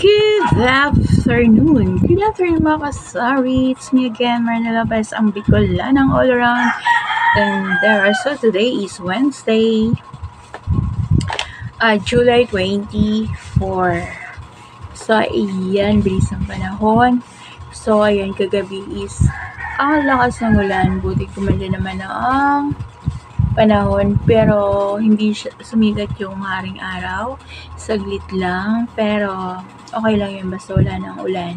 Good afternoon! Good afternoon mga kasari! It's me again, Marna Lopez, ang Bicolanang all around. And so today is Wednesday, July 24. So ayan, bilis ng panahon. So ayan, kagabi is ang lakas ng ulan. Buti kumanda naman ang panahon, pero hindi sumigat yung haring araw. Saglit lang, pero okay lang yun, basta wala ng ulan.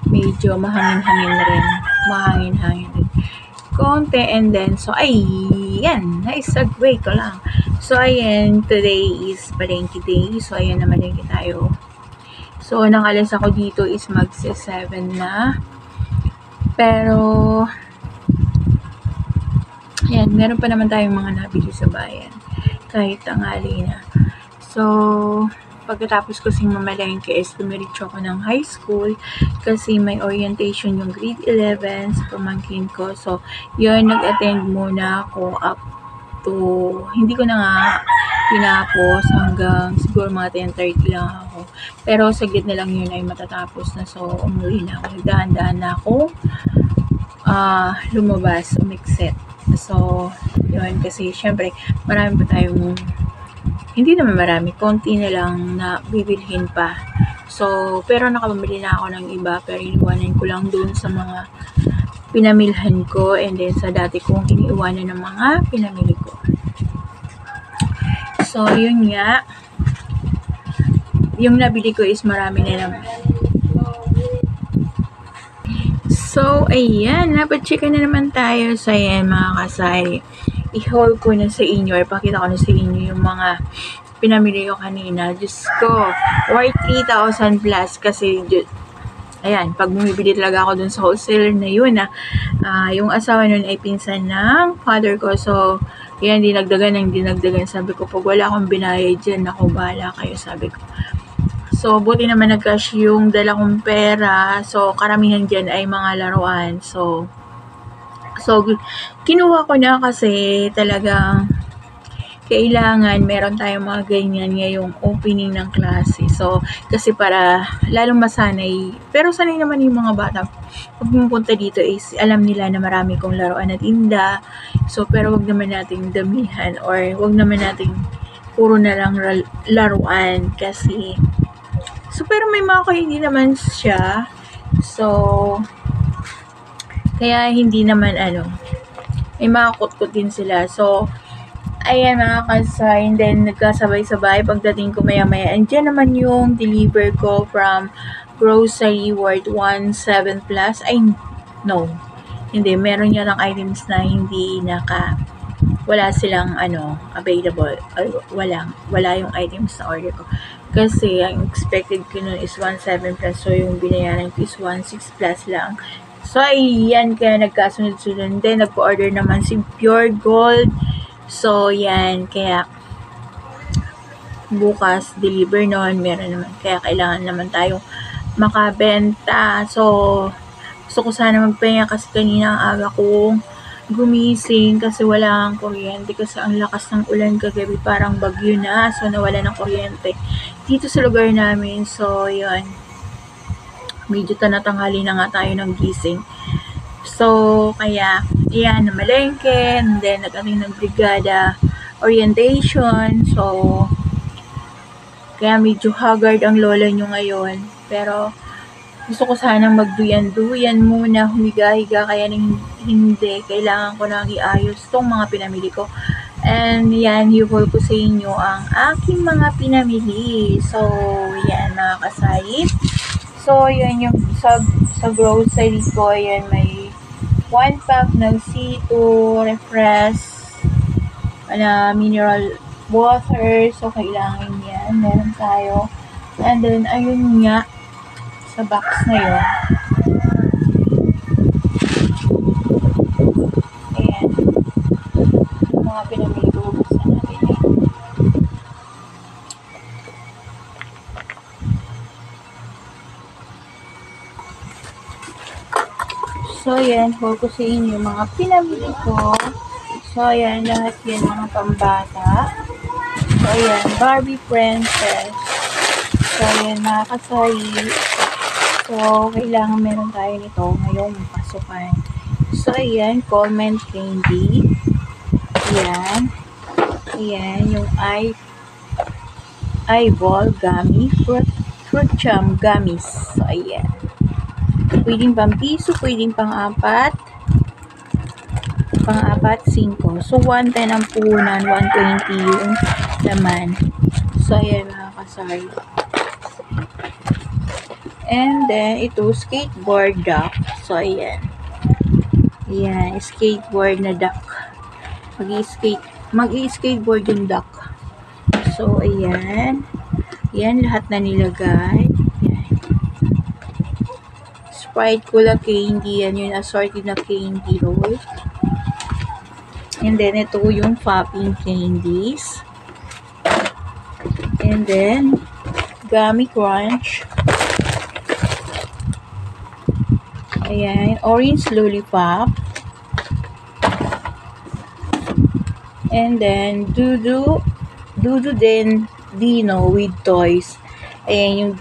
Medyo mahangin-hangin rin konti, and then so ayan, segue ko lang. So ayan, today is palengke day, so ayan, namalengke tayo. So nakalis ako dito is magse-7 na, pero ayan, meron pa naman tayong mga nabili sa bayan kahit tanghali na. So pagkatapos ko mamalengke is dumiretso ako ng high school kasi may orientation yung grade 11 sa pamangkin ko. So yun, nag-attend muna ako up to, hindi ko na nga tinapos hanggang siguro mga 10:30 lang ako. Pero saglit na lang yun ay matatapos na, so umuwi na ako. Dahan-dahan na ako lumabas, umikset. So yun, kasi syempre marami pa tayong, hindi naman marami, konti na lang na bibilhin pa. So pero nakabili na ako ng iba, pero iniwanan ko lang dun sa mga pinamilhan ko, and then sa dati kong iniiwanan ng mga pinamili ko. So yun nga, yung nabili ko is marami na naman. So ayan, napag-checka na naman tayo. So ayan mga kasay, i-haul ko na sa inyo, or pakita ko na sa inyo yung mga pinamili ko kanina. Diyos ko, worth 3,000 plus kasi ayan, pag bumibili talaga ako dun sa wholesaler na yun, yung asawa nun ay pinsan ng father ko. So ayan, dinagdagan. Sabi ko, pag wala akong binayad dyan, ako bahala kayo, sabi ko. So buti naman nag-cash yung dala kong pera. So karamihan dyan ay mga laruan. So kinuha ko na kasi talagang kailangan meron tayong mga ganyan ngayong opening ng klase. So kasi para lalong masanay, pero sanay naman yung mga bata pag pumunta dito is alam nila na marami kong laruan na tinda. So pero wag naman nating damihan, or wag naman nating puro na lang laruan kasi so pero may mga hindi naman siya. So kaya hindi naman may mga kutkot din sila. So ayan mga kasay, and then nagkasabay-sabay pagdating ko maya-maya. Andyan naman yung deliver ko from grocery worth 1,700 plus. Ay, no. Hindi, meron niya lang items na hindi wala silang available. Wala yung items na order ko. Kasi ang expected ko nun is 1,700 plus. So yung binayaran ko is 1,600 plus lang. So ayan, kaya nagkasunod-sunod. Then nagpo-order naman si Pure Gold. So yan, kaya bukas deliver noon, meron naman. Kaya kailangan naman tayong makabenta. So gusto ko sana magpahinga kasi kanina ang aga kong gumising kasi wala kang kuryente, kasi ang lakas ng ulan kagabi, parang bagyo na. So nawala ng kuryente dito sa lugar namin. So yun, medyo tanatanghali na nga tayo ng gising. So kaya ayan, namalengke, and then nag-ating ng brigada orientation. So kaya medyo haggard ang lola nyo ngayon, pero gusto ko sanang magduyan-duyan muna, humiga-higa, kaya hindi, kailangan ko nang iayos tong mga pinamili ko. And yan, i-haul ko sa inyo ang aking mga pinamili. So yan mga kasay. So yan yung sa grocery ko, yan may 1 pack ng C2 refresh mineral water. So kailangan yan, meron tayo. And then ayun nga, sa box na yun, ayan, mga pinamili ko, buksan natin yan. So ayan, haul ko sa inyo mga pinamili ko. So ayan, lahat yan mga pambata. So ayan, Barbie Princess. So, ayan, mga kasari. So, kailangan meron tayo nito ngayong pasukan. So, ayan, Coleman candy. Ayan. Ayan, yung eyeball gummy. Fruit chum gummies. So, ayan. Pwedeng pang piso, pwedeng pang-apat. Pang-apat, 5. So, 110 ang puhunan, 120 yung laman. So, ayan, mga kasari. And then, ito, skateboard duck. So, ayan. Ayan, skateboard na duck. Mag-i-skateboard yung duck. So, ayan. Ayan, lahat na nilagay. Ayan. Sprite Cola candy. Yan yung assorted na candy roll. And then, ito yung popping candies. And then, Gummy Crunch. Ayan, orange lollipop. And then, Dudu din Dino with toys. Ayan,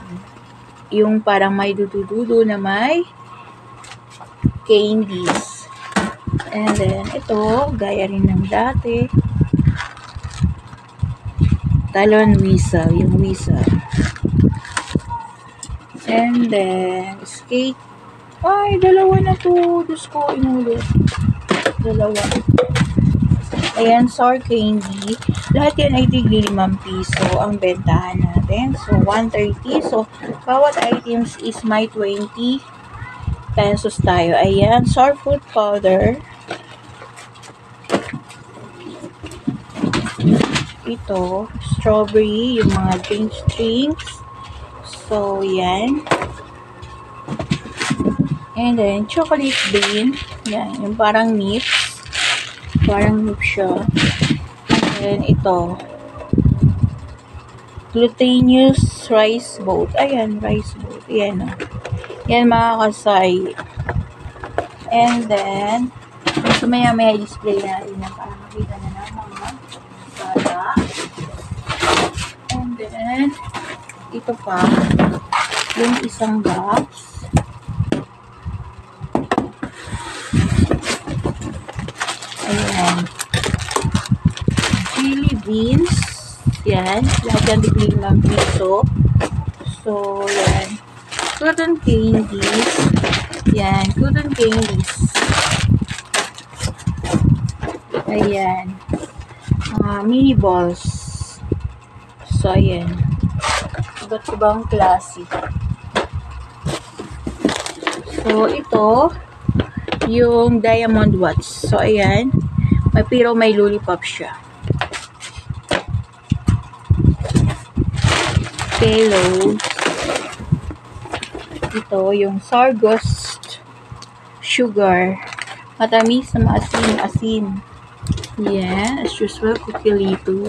yung parang may dudu na may candies. And then, ito, gaya rin ng dati. Talon Whistle, yung whistle. And then, skate. Ay, dalawa na to. Diyos ko, inulit. Dalawa. Ayan, sour candy. Lahat yan ay tigli 5 piso ang bentahan natin. So, 130. So, bawat items is may 20 pesos tayo. Ayan, sour fruit powder. Ito, strawberry, yung mga drinks. So, yan. And then, chocolate bean. Yan, yung parang nips. Parang nips siya. And then, ito. Glutinous rice boat. Ayan, rice boat. Ayan, o. Yan, mga kasay. And then, so maya display natin na para makita na ng mga bata. And then, ito pa. Yung isang box. Ayan. Chili beans. Yan. Lahat yan tigli 5 piso. So, yan. Cotton candies. Yan. Cotton candies. Ayan. Mini balls. So, ayan. Iba't ibang klase. So, ito yung diamond watch. So, ayan. Pero may lollipop siya. Pillows. Ito yung sour ghost sugar. Matamis na maasin-asin. Yan. As usual, Cookie Lito.